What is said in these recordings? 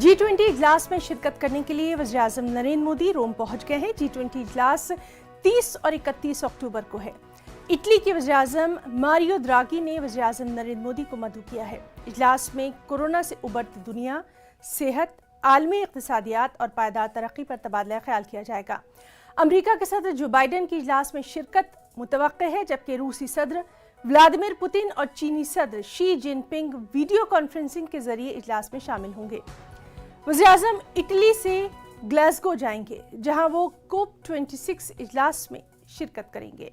G20 इजलास में शिरकत करने के लिए वज़ीर-ए-आज़म नरेंद्र मोदी रोम पहुंच गए हैं। G20 इजलास 30 और 31 अक्टूबर को है। इटली के वज़ीर-ए-आज़म मारियो द्रागी ने वज़ीर-ए-आज़म नरेंद्र मोदी को मदऊ किया है। इजलास में कोरोना से उबरती दुनिया, सेहत, आलमी इक़्तिसादियात और पायदार तरक्की पर तबादला ख्याल किया जाएगा। अमरीका के सदर जो बाइडेन की इजलास में शिरकत मुतवक्के है, जबकि रूसी सदर व्लादिमीर पुतिन और चीनी सदर शी जिनपिंग वीडियो कॉन्फ्रेंसिंग के जरिए इजलास में शामिल होंगे। वज़ीर-ए-आज़म इटली से ग्लासगो जाएंगे, जहां वो COP26 इजलास में शिरकत करेंगे।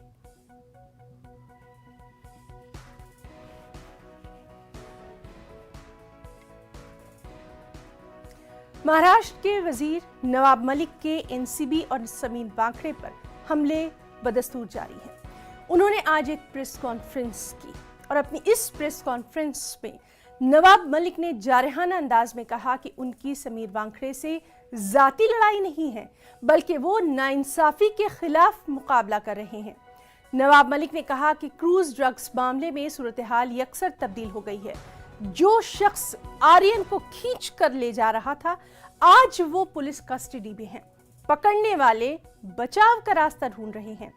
महाराष्ट्र के वजीर नवाब मलिक के एनसीबी और समीर वांखड़े पर हमले बदस्तूर जारी हैं। उन्होंने आज एक प्रेस कॉन्फ्रेंस की और अपनी इस प्रेस कॉन्फ्रेंस में नवाब मलिक ने जारहाना अंदाज में कहा कि उनकी समीर वांखड़े से जाती लड़ाई नहीं है, बल्कि वो नाइंसाफी के खिलाफ मुकाबला कर रहे हैं। नवाब मलिक ने कहा कि क्रूज ड्रग्स मामले में सूरत हाल यकसर तब्दील हो गई है। जो शख्स आर्यन को खींच कर ले जा रहा था, आज वो पुलिस कस्टडी में है। पकड़ने वाले बचाव का रास्ता ढूंढ रहे हैं।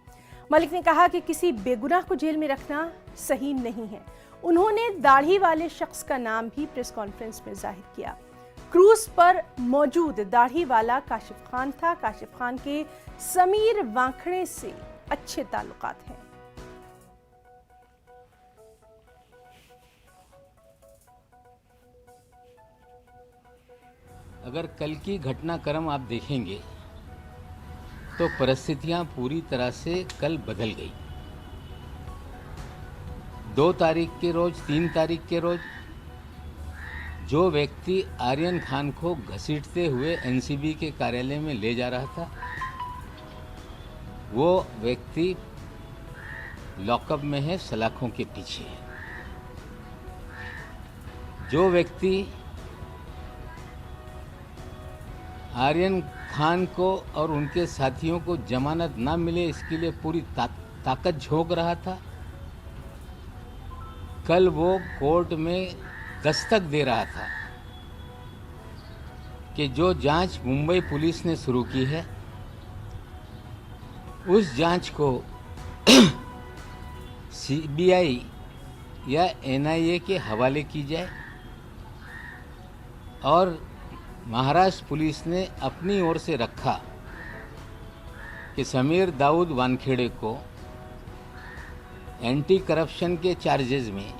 मलिक ने कहा कि किसी बेगुनाह को जेल में रखना सही नहीं है। उन्होंने दाढ़ी वाले शख्स का नाम भी प्रेस कॉन्फ्रेंस में जाहिर किया। क्रूज पर मौजूद दाढ़ी वाला काशिफ खान था। काशिफ खान के समीर वांखड़े से अच्छे ताल्लुकात हैं। अगर कल की घटनाक्रम आप देखेंगे तो परिस्थितियां पूरी तरह से कल बदल गई। 2 तारीख के रोज, 3 तारीख के रोज जो व्यक्ति आर्यन खान को घसीटते हुए एनसीबी के कार्यालय में ले जा रहा था, वो व्यक्ति लॉकअप में है, सलाखों के पीछे है। जो व्यक्ति आर्यन खान को और उनके साथियों को जमानत ना मिले इसके लिए पूरी ताकत झोंक रहा था, कल वो कोर्ट में दस्तक दे रहा था कि जो जांच मुंबई पुलिस ने शुरू की है, उस जांच को सीबीआई या एनआईए के हवाले की जाए। और महाराष्ट्र पुलिस ने अपनी ओर से रखा कि समीर दाऊद वानखेड़े को एंटी करप्शन के चार्जेज में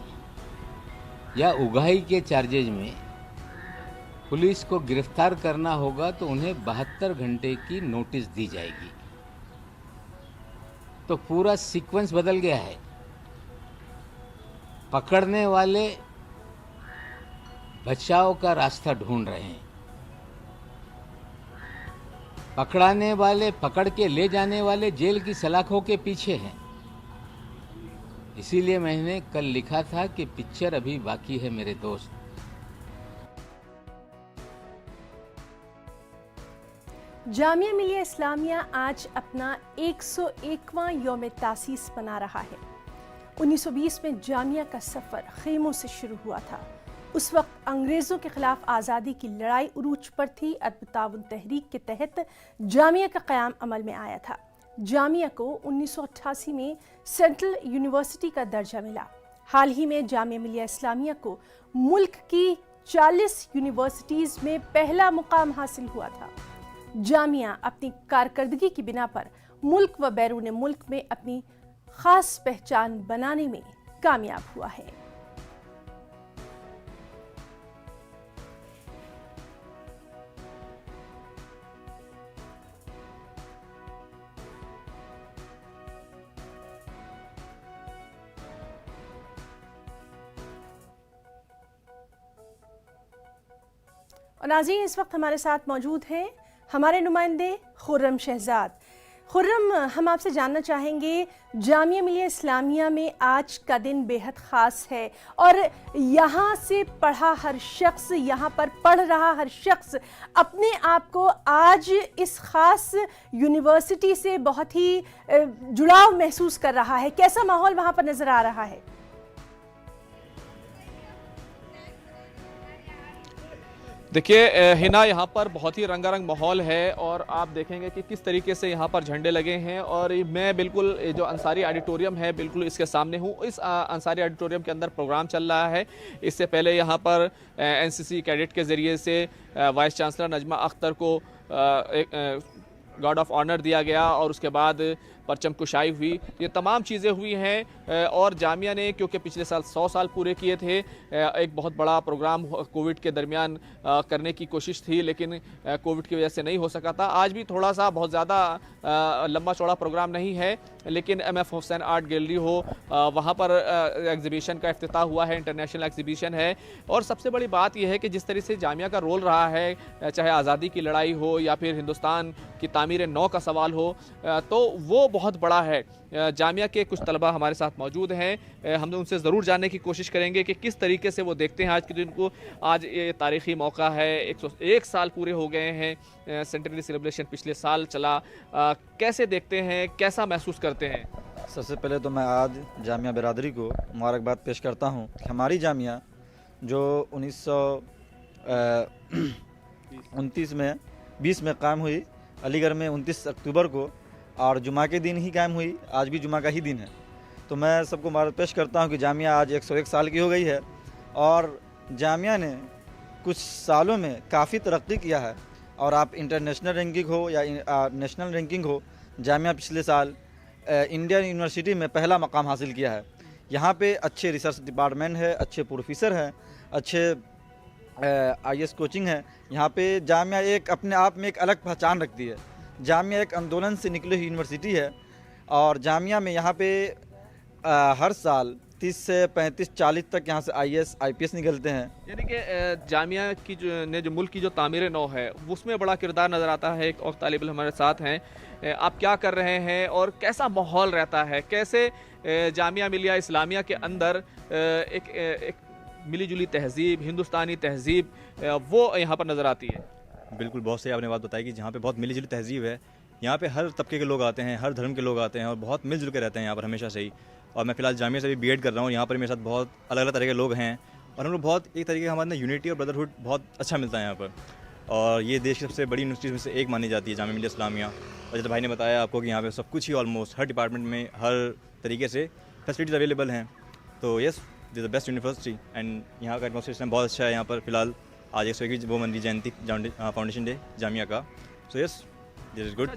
या उगाही के चार्जेज में पुलिस को गिरफ्तार करना होगा तो उन्हें 72 घंटे की नोटिस दी जाएगी। तो पूरा सीक्वेंस बदल गया है। पकड़ने वाले बचाव का रास्ता ढूंढ रहे हैं, पकड़ाने वाले, पकड़ के ले जाने वाले जेल की सलाखों के पीछे हैं। इसीलिए मैंने कल लिखा था कि पिक्चर अभी बाकी है मेरे दोस्त। जामिया मिलिया इस्लामिया आज अपना 101वां यौम तासीस मना रहा है। 1920 में जामिया का सफर खेमों से शुरू हुआ था। उस वक्त अंग्रेज़ों के खिलाफ आज़ादी की लड़ाई उरूज पर थी। अदब ताउन तहरीक के तहत जामिया का क़याम अमल में आया था। जामिया को 1988 में सेंट्रल यूनिवर्सिटी का दर्जा मिला। हाल ही में जामिया मिलिया इस्लामिया को मुल्क की 40 यूनिवर्सिटीज़ में पहला मुकाम हासिल हुआ था। जामिया अपनी कारकर्दगी की बिना पर मुल्क व बैरून मुल्क में अपनी ख़ास पहचान बनाने में कामयाब हुआ है। और नाज़रीन, इस वक्त हमारे साथ मौजूद हैं हमारे नुमाइंदे खुर्रम शहजाद। खुर्रम, हम आपसे जानना चाहेंगे, जामिया मिलिया इस्लामिया में आज का दिन बेहद ख़ास है और यहाँ से पढ़ा हर शख्स, यहाँ पर पढ़ रहा हर शख्स अपने आप को आज इस ख़ास यूनिवर्सिटी से बहुत ही जुड़ाव महसूस कर रहा है। कैसा माहौल वहाँ पर नज़र आ रहा है? देखिए हिना, यहाँ पर बहुत ही रंगारंग माहौल है और आप देखेंगे कि किस तरीके से यहाँ पर झंडे लगे हैं। और मैं बिल्कुल जो अंसारी ऑडिटोरियम है बिल्कुल इसके सामने हूँ। इस अंसारी ऑडिटोरियम के अंदर प्रोग्राम चल रहा है। इससे पहले यहाँ पर एनसीसी कैडेट के ज़रिए से वाइस चांसलर नजमा अख्तर को एक गार्ड ऑफ ऑनर दिया गया और उसके बाद परचम कुशाई हुई। ये तमाम चीज़ें हुई हैं और जामिया ने, क्योंकि पिछले साल 100 साल पूरे किए थे, एक बहुत बड़ा प्रोग्राम कोविड के दरमियान करने की कोशिश थी, लेकिन कोविड की वजह से नहीं हो सका था। आज भी थोड़ा सा बहुत ज़्यादा लंबा चौड़ा प्रोग्राम नहीं है, लेकिन एमएफ हुसैन आर्ट गैलरी हो, वहाँ पर एग्जीबिशन का इफ्तिताह हुआ है, इंटरनेशनल एग्जीबिशन है। और सबसे बड़ी बात यह है कि जिस तरह से जामिया का रोल रहा है, चाहे आज़ादी की लड़ाई हो या फिर हिंदुस्तान की तामीर नौ का सवाल हो, तो वो बहुत बड़ा है। जामिया के कुछ तलबा हमारे साथ मौजूद हैं, हम उनसे ज़रूर जानने की कोशिश करेंगे कि किस तरीके से वो देखते हैं आज के दिन को। आज ये तारीख़ी मौका है, 101 साल पूरे हो गए हैं, सेंटेनरी सेलिब्रेशन पिछले साल चला। कैसे देखते हैं, कैसा महसूस करते हैं? सबसे पहले तो मैं आज जामिया बिरादरी को मुबारकबाद पेश करता हूँ कि हमारी जामिया जो 1929 में 20 में कायम हुई, अलीगढ़ में 29 अक्टूबर को, और जुमा के दिन ही कायम हुई। आज भी जुमा का ही दिन है। तो मैं सबको मुबारक पेश करता हूँ कि जामिया आज 101 साल की हो गई है और जामिया ने कुछ सालों में काफ़ी तरक्की किया है। और आप इंटरनेशनल रैंकिंग हो या नेशनल रैंकिंग हो, जामिया पिछले साल इंडियन यूनिवर्सिटी में पहला मकाम हासिल किया है। यहाँ पे अच्छे रिसर्च डिपार्टमेंट है, अच्छे प्रोफेसर हैं, अच्छे IAS कोचिंग है। यहाँ पे जामिया एक अपने आप में एक अलग पहचान रखती है। जामिया एक आंदोलन से निकली हुई यूनिवर्सिटी है और जामिया में यहाँ पे हर साल 30 से 35-40 तक यहाँ से IAS IPS निकलते हैं। यानी कि जामिया की जो मुल्क की जो तामीर नौ है उसमें बड़ा किरदार नज़र आता है। एक और तालिब इल्म हमारे साथ हैं, आप क्या कर रहे हैं और कैसा माहौल रहता है? कैसे जामिया मिलिया इस्लामिया के अंदर एक मिली जुली तहज़ीब, हिंदुस्तानी तहज़ीब वो यहाँ पर नज़र आती है? बिल्कुल, बहुत सही आपने बात बताई कि जहाँ पे बहुत मिली जुली तहज़ीब है। यहाँ पे हर तबके के लोग आते हैं, हर धर्म के लोग आते हैं और बहुत मिलजुल के रहते हैं यहाँ पर हमेशा से ही। और मैं फ़िलहाल जामिया से भी BEd कर रहा हूँ। यहाँ पर मेरे साथ बहुत अलग अलग तरह के लोग हैं और हम लोग बहुत एक तरीके का हमारे अंदर यूनिटी और ब्रदरहुड बहुत अच्छा मिलता है यहाँ पर। और ये देश की सबसे बड़ी यूनिवर्सिटीज़ में से एक मानी जाती है जामिया मिलिया इस्लामिया। और जैसे भाई ने बताया आपको कि यहाँ पे सब कुछ ही ऑलमोस्ट हर डिपार्टमेंट में हर तरीके से फैसिलिटीज़ अवेलेबल हैं। तो yes, this the best university and यहाँ का एटमॉस्फेयर बहुत अच्छा है। यहाँ पर फ़िलहाल आज 101वीं वो मन रही जयंती फाउंडेशन डे जामिया का। So yes, this is good.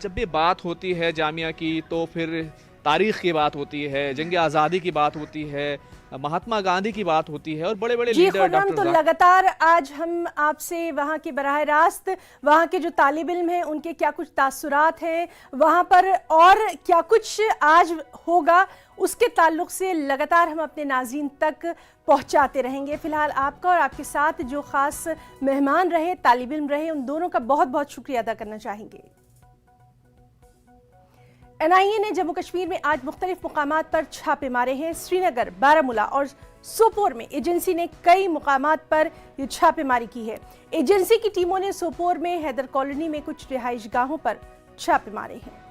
जब भी बात होती है जामिया की तो फिर तारीख़ की बात होती है, जंग आज़ादी की बात होती है, महात्मा गांधी की बात होती है और बड़े बड़े लीडर खुर्रम, तो लगातार आज हम आपसे वहाँ के बराह रास्त वहाँ के जो तालिब इल्म हैं उनके क्या कुछ तासुरात हैं वहाँ पर और क्या कुछ आज होगा उसके ताल्लुक से लगातार हम अपने नाज़रीन तक पहुँचाते रहेंगे। फ़िलहाल आपका और आपके साथ जो ख़ास मेहमान रहे, तालिब इल्म रहे, उन दोनों का बहुत बहुत शुक्रिया अदा करना चाहेंगे। NIA ने जम्मू कश्मीर में आज मुख्तलिफ मुकामात पर छापे मारे हैं। श्रीनगर, बारामूला और सोपोर में एजेंसी ने कई मुकामात पर ये छापेमारी की है। एजेंसी की टीमों ने सोपोर में हैदर कॉलोनी में कुछ रिहाइश गाहों पर छापे मारे हैं।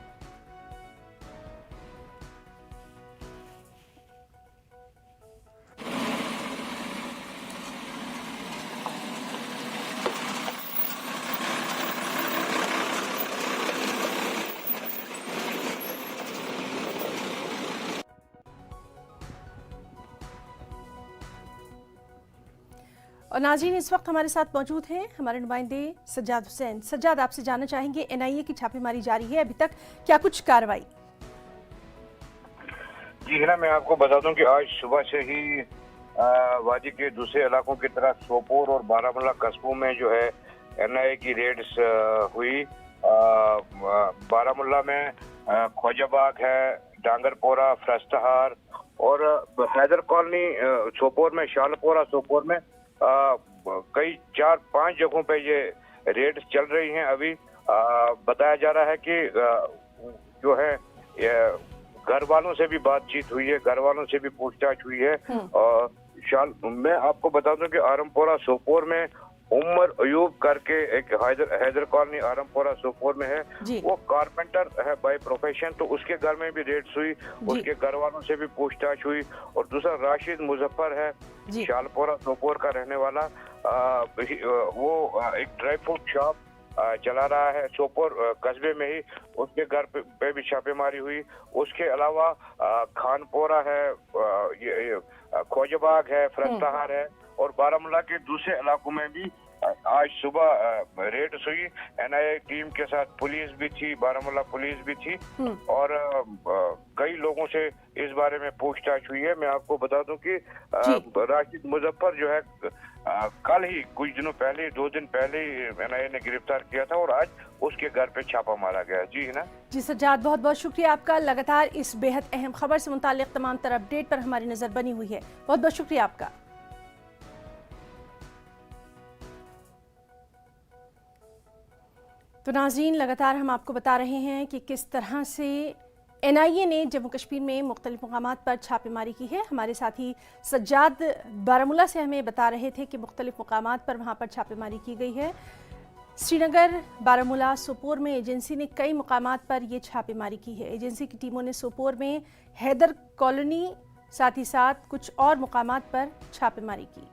और नाज़रीन, इस वक्त हमारे साथ मौजूद हैं हमारे नुमाइंदे सज्जाद हुसैन। सज्जाद, आपसे जानना चाहेंगे NIA की छापेमारी जारी है, अभी तक क्या कुछ कार्रवाई? जी है ना, मैं आपको बता दूं कि आज सुबह से ही वादी के दूसरे इलाकों की तरह सोपोर और बारामूला कस्बों में जो है NIA की रेड्स हुई। बारामूला में ख्वाजाबाग है, डांगरपोरा, फ्रस्तहार और हैदर कॉलोनी, सोपोर में शालपोरा, सोपोर में कई 4-5 जगहों पे ये रेड्स चल रही हैं। अभी बताया जा रहा है कि जो है घर वालों से भी बातचीत हुई है, घर वालों से भी पूछताछ हुई है। और मैं आपको बता दूं कि आरमपोरा सोपोर में उमर अयूब करके एक हैदर कॉलोनी आरमपोरा सोपोर में है, वो कारपेंटर है बाय प्रोफेशन, तो उसके घर में भी रेड्स हुई, उसके घर वालों से भी पूछताछ हुई। और दूसरा राशिद मुजफ्फर है, शालपोरा सोपोर का रहने वाला, वो एक ड्राई फ्रूट शॉप चला रहा है सोपोर कस्बे में ही। उसके घर पे भी छापेमारी हुई। उसके अलावा खानपोरा है, ये खोजबाग है, फरस्ताहार है और बारामूला के दूसरे इलाकों में भी आज सुबह रेड हुई। एनआईए टीम के साथ पुलिस भी थी, बारामूला पुलिस भी थी और कई लोगों से इस बारे में पूछताछ हुई है। मैं आपको बता दूं कि राशिद मुजफ्फर जो है कल ही कुछ दिनों पहले, 2 दिन पहले एनआईए ने गिरफ्तार किया था और आज उसके घर पे छापा मारा गया। जी ना जी सज्जाद, बहुत बहुत शुक्रिया आपका। लगातार इस बेहद अहम खबर से मुतालिक तमाम तरह अपडेट पर हमारी नजर बनी हुई है। बहुत बहुत शुक्रिया आपका। तो नाज़रीन, लगातार हम आपको बता रहे हैं कि किस तरह से एनआईए ने जम्मू कश्मीर में मुख्तलिफ मुकामात पर छापेमारी की है। हमारे साथी सज्जाद बारामूला से हमें बता रहे थे कि मुख्तलिफ मुकामात पर वहाँ पर छापेमारी की गई है। श्रीनगर, बारामूला, सोपोर में एजेंसी ने कई मुकामात पर ये छापेमारी की है। एजेंसी की टीमों ने सोपोर में हैदर कॉलोनी, साथ ही साथ कुछ और मुकामात पर छापेमारी की।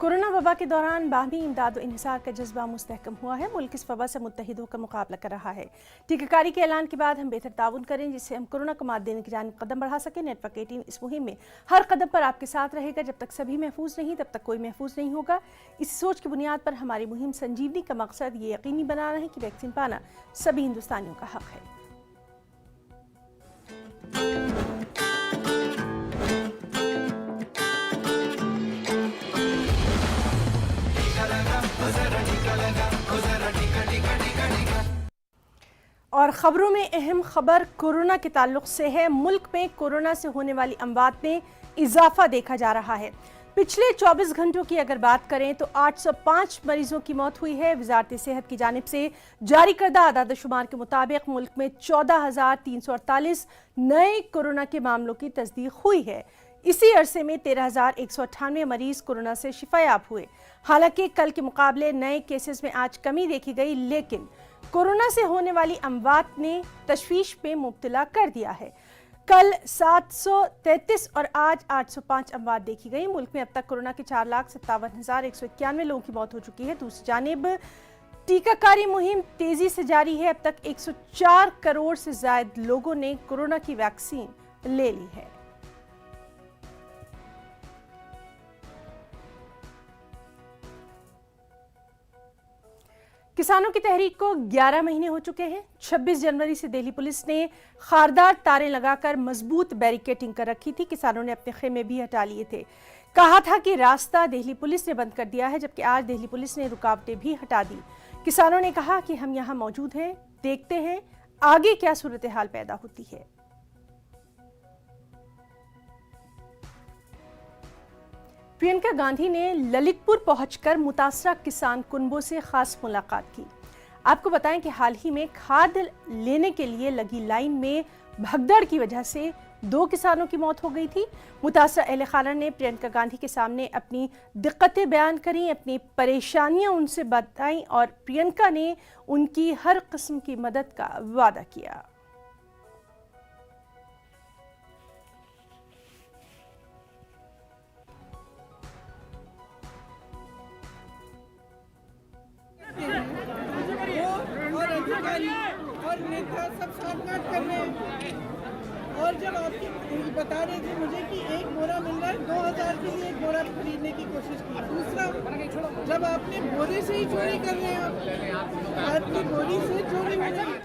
कोरोना वबा के दौरान बाहमी इमदाद व इंहिसार का जज्बा मुस्तहकम हुआ है। मुल्क इस वबा से मुत्तहिद होकर मुकाबला कर रहा है। टीकाकारी के ऐलान के बाद हम बेहतर ताउन करें जिससे हम कोरोना को मात देने की जानिब कदम बढ़ा सकें। नेटवर्क 18 इस मुहिम में हर कदम पर आपके साथ रहेगा। जब तक सभी महफूज नहीं तब तक कोई महफूज नहीं होगा। इस सोच की बुनियाद पर हमारी मुहिम संजीवनी का मकसद ये यकीनी बनाना है कि वैक्सीन पाना सभी हिंदुस्तानियों का हक है। और खबरों में अहम खबर कोरोना के ताल्लुक से है। मुल्क में कोरोना से होने वाली अमवात में इजाफा देखा जा रहा है। पिछले 24 घंटों की अगर बात करें तो 805 मरीजों की मौत हुई है। वजारत सेहत की जानिब से जारी करदा आदाद-ओ-शुमार के मुताबिक मुल्क में 14,348 नए कोरोना के मामलों की तस्दीक हुई है। इसी अरसे में 13,198 मरीज कोरोना से शिफायाब हुए। हालांकि कल के मुकाबले नए केसेस में आज कमी देखी गई, लेकिन कोरोना से होने वाली अमवात ने तशवीश में मुब्तला कर दिया है। कल 733 और आज 805 अमवात देखी गई। मुल्क में अब तक कोरोना के 4,57,191 लोगों की मौत हो चुकी है। दूसरी जानिब टीकाकारी मुहिम तेजी से जारी है। अब तक 104 करोड़ से ज्यादा लोगों ने कोरोना की वैक्सीन ले ली है। किसानों की तहरीक को 11 महीने हो चुके हैं। 26 जनवरी से दिल्ली पुलिस ने खारदार तारें लगाकर मजबूत बैरिकेडिंग कर रखी थी। किसानों ने अपने खेमे भी हटा लिए थे। कहा था कि रास्ता दिल्ली पुलिस ने बंद कर दिया है, जबकि आज दिल्ली पुलिस ने रुकावटें भी हटा दी। किसानों ने कहा कि हम यहाँ मौजूद हैं, देखते हैं आगे क्या सूरत हाल पैदा होती है। प्रियंका गांधी ने ललितपुर पहुंचकर मुतासरा किसान कुनबों से खास मुलाकात की। आपको बताएं कि हाल ही में खाद लेने के लिए लगी लाइन में भगदड़ की वजह से 2 किसानों की मौत हो गई थी। मुतासरा अहले खाना ने प्रियंका गांधी के सामने अपनी दिक्कतें बयान करी, अपनी परेशानियां उनसे बताई और प्रियंका ने उनकी हर किस्म की मदद का वादा किया। और अधिकारी और नेता सब साथ बात कर रहे हैं। और जब आपकी बता रहे थे मुझे कि 1 बोरा मिल रहा है, 2000 के लिए 1 बोरा खरीदने की कोशिश की। दूसरा, जब आपने बोरे से ही चोरी कर रहे हैं, आपकी बोरी से चोरी हो रही है।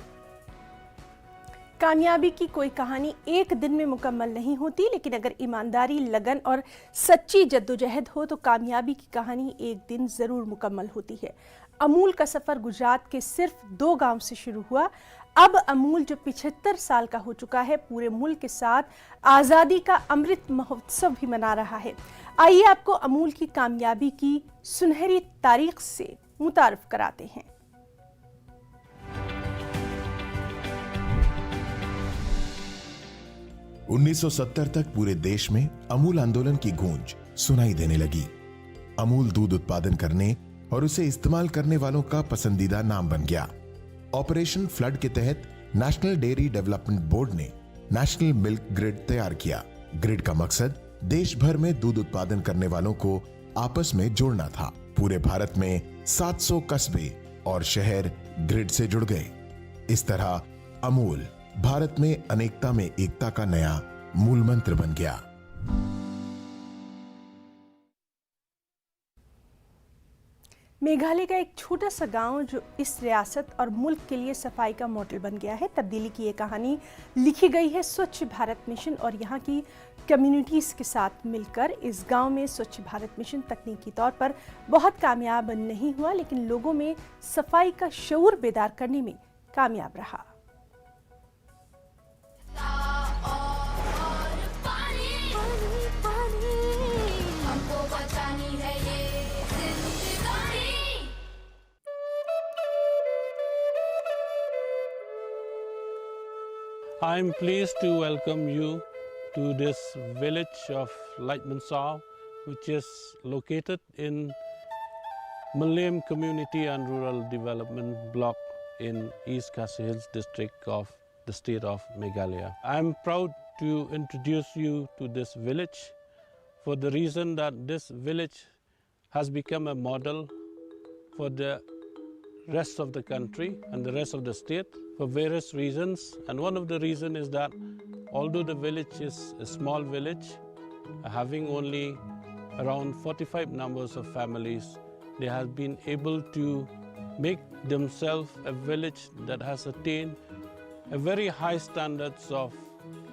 कामयाबी की कोई कहानी एक दिन में मुकम्मल नहीं होती, लेकिन अगर ईमानदारी, लगन और सच्ची जद्दोजहद हो तो कामयाबी की कहानी एक दिन ज़रूर मुकम्मल होती है। अमूल का सफ़र गुजरात के सिर्फ 2 गांव से शुरू हुआ। अब अमूल जो 75 साल का हो चुका है, पूरे मुल्क के साथ आज़ादी का अमृत महोत्सव भी मना रहा है। आइए आपको अमूल की कामयाबी की सुनहरी तारीख से मुतारफ कराते हैं। उन्नीस 1970 तक पूरे देश में अमूल आंदोलन की गूंज सुनाई देने लगी। अमूल दूध उत्पादन करने और उसे इस्तेमाल करने वालों का पसंदीदा नाम बन गया। ऑपरेशन फ्लड के तहत नेशनल डेयरी डेवलपमेंट बोर्ड ने नेशनल मिल्क ग्रिड तैयार किया। ग्रिड का मकसद देश भर में दूध उत्पादन करने वालों को आपस में जोड़ना था। पूरे भारत में 700 कस्बे और शहर ग्रिड से जुड़ गए। इस तरह अमूल भारत में अनेकता में एकता का नया मूल मंत्र बन गया। मेघालय का एक छोटा सा गांव जो इस रियासत और मुल्क के लिए सफाई का मॉडल बन गया है। तब्दीली की ये कहानी लिखी गई है स्वच्छ भारत मिशन और यहाँ की कम्युनिटीज़ के साथ मिलकर। इस गांव में स्वच्छ भारत मिशन तकनीकी तौर पर बहुत कामयाब नहीं हुआ, लेकिन लोगों में सफाई का शऊर बेदार करने में कामयाब रहा। I am pleased to welcome you to this village of Lightmansau, which is located in Malayam Community and Rural Development Block in East Khasi Hills district of the state of Meghalaya. I am proud to introduce you to this village for the reason that this village has become a model for the rest of the country and the rest of the state for various reasons. And one of the reasons is that although the village is a small village, having only around 45 numbers of families, they have been able to make themselves a village that has attained a very high standards of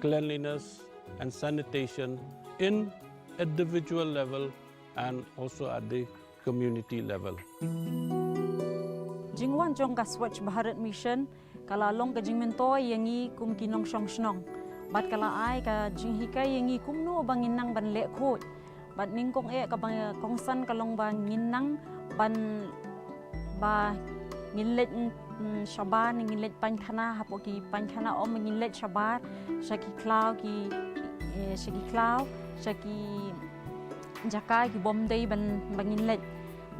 cleanliness and sanitation in individual level and also at the community level. Jingwan jong ka Swachh Bharat Mission kala long ka jing mento yangi kum kinong shong shnong bat kala ai ka jing hikai yangi kum no bangin nang ban le khoi bat ning kong e ka bang kong san ka long bangin nang ban ba ngin let shaban ngin let pan khana hapo ki pan khana om ngin let shabar shaki klau ki shaki jakai ki bom dei ban bangin let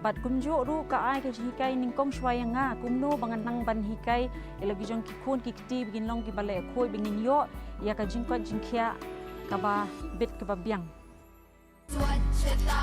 bat kumjo ru ka ai ka hikai ning kong shwai nga kumno bangan nang ban hikai elagi jong ki khon ki ti begin long ki bale khoi begin yo ya ka jing kwat jing khia ka ba bit ka ba biang swachhta